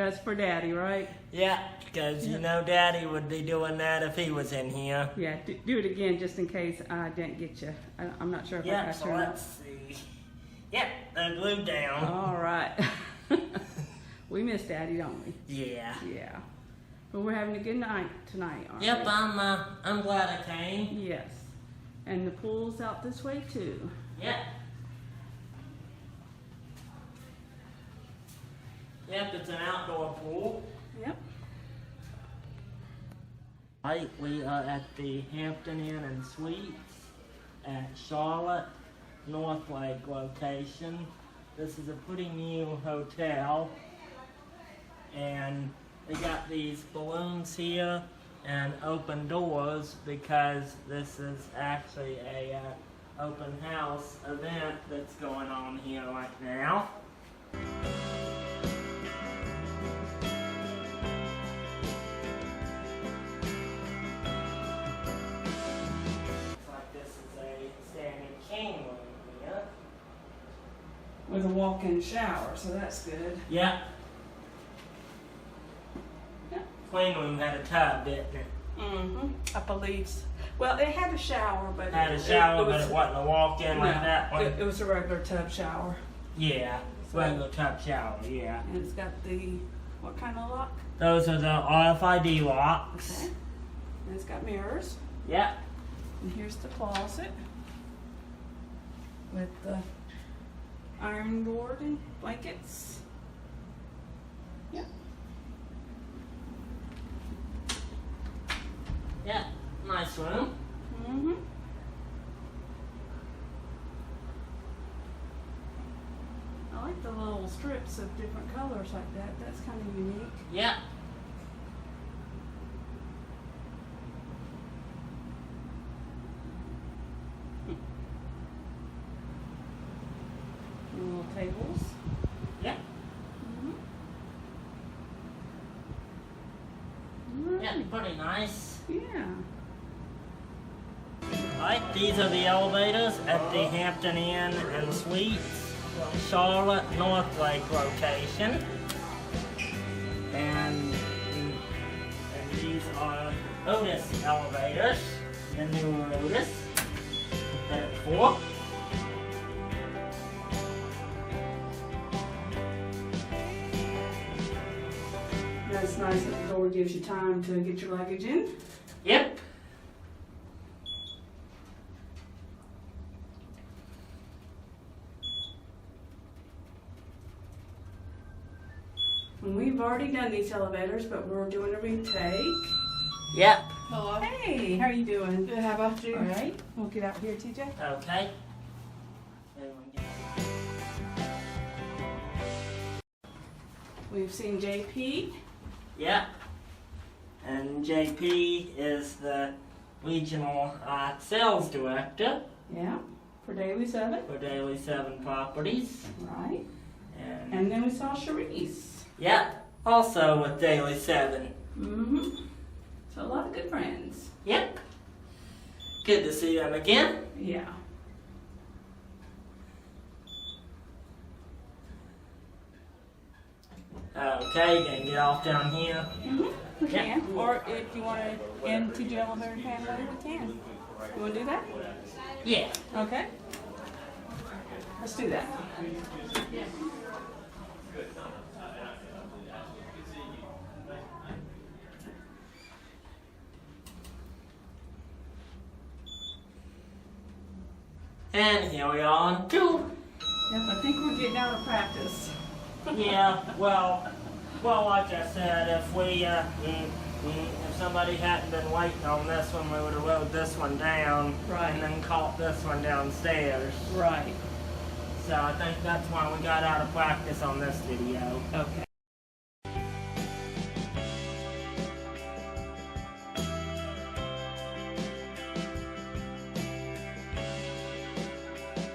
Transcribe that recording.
That's for Daddy, right? Yeah, because you know Daddy would be doing that if he was in here. Yeah, do it again just in case I didn't get you. I'm not sure if I Yep, got so you or not. let's see. Yep, they're glued down. All right. We miss Daddy, don't we? Yeah. Yeah. But we're having a good night tonight, aren't Yep, we? I'm glad I came. Yes. And the pool's out this way too. Yep. Yep, it's an outdoor pool. Yep. Right, we are at the Hampton Inn and Suites at Charlotte, Northlake location. This is a pretty new hotel, and they got these balloons here and open doors because this is actually a open house event that's going on here right now. With a walk-in shower, so that's good. Yeah. Yeah. Queen room had a tub, didn't it? Mm-hmm. I believe so. Well, it had a shower, but It had a shower, but it wasn't a walk-in like no, that one. It was a regular tub shower. Yeah, regular tub shower, yeah. And it's got the, what kind of lock? Those are the RFID locks. Okay. And it's got mirrors. Yep. And here's the closet with the iron board and blankets. Yep. Yep, nice room. Mm-hmm. I like the little strips of different colors like that. That's kind of unique. Yep. Little tables. Yep. Mm-hmm. Yep, pretty nice. Yeah. Right, these are the elevators at the Hampton Inn and Suites, Charlotte, Northlake location. And these are Otis elevators, the new Otis that it's for. That's nice that the door gives you time to get your luggage in. Yep. And we've already done these elevators, but we're doing a retake. Yep. Hello. Hey, how are you doing? Good, how about you? All right. We'll get out here, TJ. Okay. We've seen JP. Yep. And JP is the regional sales director Yeah. For Daily 7. for Daily 7 Properties. Right. And And then we saw Charisse. yep, also with Daily 7. Mm-hmm. So a lot of good friends. Yep. Good to see them again. Yeah. Okay, gonna get off down here. Mm-hmm. We Yeah. can. Or if you want to end TJElevatorfan later, we can. You want to do that? Yeah. Okay. Let's do that. And here we are on 2. Yep, I think we're getting out of practice. Yeah, well, like I said, if somebody hadn't been waiting on this one, we would have rode this one down. Right. And then caught this one downstairs. Right. So I think that's why we got out of practice on this video. Okay.